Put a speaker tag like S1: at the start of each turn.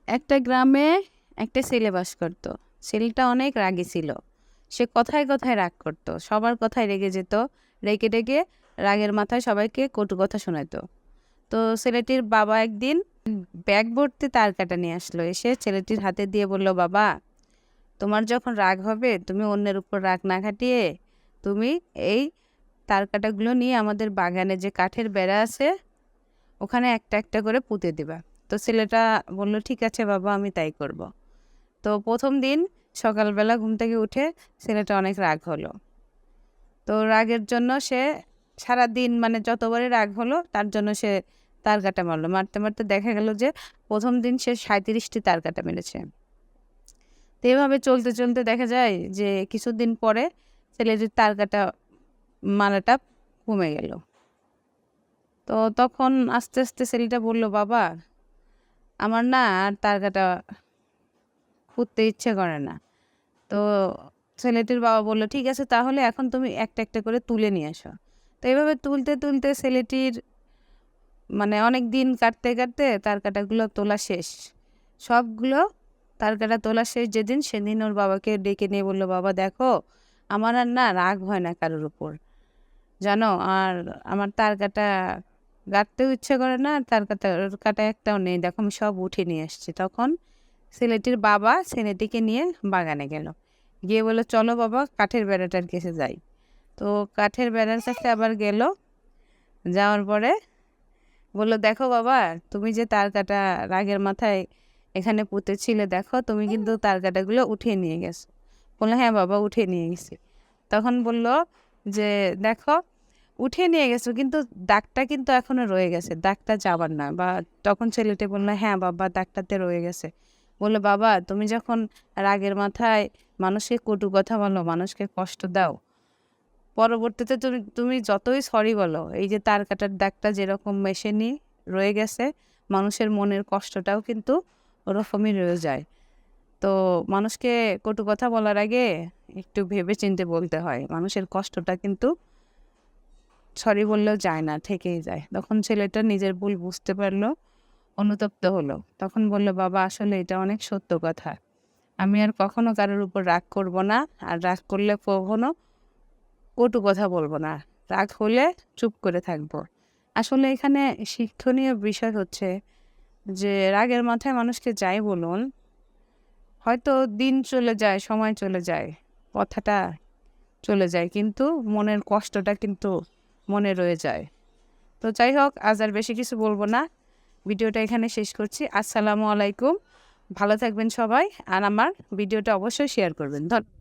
S1: একটা গ্রামে একটা ছেলে বাস করত। ছেলেটা অনেক রাগী ছিল। সে কথায় কথায় রাগ করত, সবার কথায় রেগে যেত। রেগে রেগে রাগের মাথায় সবাইকে কটু কথা শোনাতো। তো ছেলেটির বাবা একদিন ব্যাগ ভর্তি তার কাটা নিয়ে আসলো, এসে ছেলেটির হাতে দিয়ে বলল, বাবা, তোমার যখন রাগ হবে তুমি অন্যের উপর রাগ না খাটিয়ে তুমি এই তার কাটাগুলো নিয়ে আমাদের বাগানে যে কাঠের বেড়া আছে ওখানে একটা একটা করে পুঁতে দিবা। তো ছেলেটা বলল, ঠিক আছে বাবা, আমি তাই করব। তো প্রথম দিন সকালবেলা ঘুম থেকে উঠে ছেলেটা অনেক রাগ হলো। তো রাগের জন্য সে সারা দিন মানে যতবারই রাগ হলো তার জন্য সে তার কাটা মারলো। মারতে মারতে দেখা গেল যে প্রথম দিন সে 37টি তার কাটা মেরেছে। তো এভাবে চলতে চলতে দেখা যায় যে কিছুদিন পরে ছেলেটির তার কাটা মারাটা কমে গেল। তো তখন আস্তে আস্তে ছেলেটা বলল, বাবা, আমার না আর তার কাটা খুঁড়তে ইচ্ছে করে না। তো ছেলেটির বাবা বলল, ঠিক আছে, তাহলে এখন তুমি একটা একটা করে তুলে নিয়ে আসো। তো এইভাবে তুলতে তুলতে ছেলেটির মানে অনেক দিন কাটতে কাটতে তার কাটাগুলো তোলা শেষ। সবগুলো তার কাটা তোলা শেষ যেদিন, সেদিন ওর বাবাকে ডেকে নিয়ে বলল, বাবা দেখো, আমার আর না রাগ হয় না কারোর উপর, জানো, আর আমার তার কাটা গাঁটতেও ইচ্ছে করে না, আর তার কাটা একটাও নেই, দেখো আমি সব উঠে নিয়ে এসেছি। তখন ছেলেটির বাবা ছেলেটিকে নিয়ে বাগানে গেল, গিয়ে বললো, চলো বাবা, কাঠের বেড়াটার কাছে যাই। তো কাঠের বেড়ার কাছে আবার গেল, যাওয়ার পরে বললো, দেখো বাবা, তুমি যে তার কাটা রাগের মাথায় এখানে পুঁতেছিলে, দেখো তুমি কিন্তু তার কাটাগুলো উঠিয়ে নিয়ে গেছো। বললো, হ্যাঁ বাবা, উঠিয়ে নিয়ে গেছি। তখন বলল যে, দেখো, উঠিয়ে নিয়ে গেছো কিন্তু দাগটা কিন্তু এখনো রয়ে গেছে, দাগটা যাবার না। বা তখন ছেলেটি বললো, হ্যাঁ বাবা, দাগটাতে রয়ে গেছে। বললো, বাবা, তুমি যখন রাগের মাথায় মানুষকে কটু কথা বলো, মানুষকে কষ্ট দাও, পরবর্তীতে তুমি তুমি যতই সরি বলো, এই যে তার কাটার দাগটা যেরকম মেশেনি রয়ে গেছে, মানুষের মনের কষ্টটাও কিন্তু ওরকমই রয়ে যায়। তো মানুষকে কটু কথা বলার আগে একটু ভেবে চিন্তে বলতে হয়, মানুষের কষ্টটা কিন্তু সরি বললেও যায় না, থেকেই যায়। তখন ছেলেটা নিজের ভুল বুঝতে পারলো, অনুতপ্ত হলো। তখন বলল, বাবা, আসলে এটা অনেক সত্য কথা, আমি আর কখনো কারোর উপর রাগ করব না, আর রাগ করলে কখনো কটু কথা বলবো না, রাগ হলে চুপ করে থাকবো। আসলে এখানে শিক্ষণীয় বিষয় হচ্ছে যে রাগের মাথায় মানুষকে যাই বলুন, হয়তো দিন চলে যায়, সময় চলে যায়, কথাটা চলে যায়, কিন্তু মনের কষ্টটা কিন্তু মনে রয়ে যায়। তো যাই হোক, আজ আর বেশি কিছু বলবো না, ভিডিওটা এখানে শেষ করছি। আসসালামু আলাইকুম, ভালো থাকবেন সবাই, আর আমার ভিডিওটা অবশ্যই শেয়ার করবেন। ধন্যবাদ।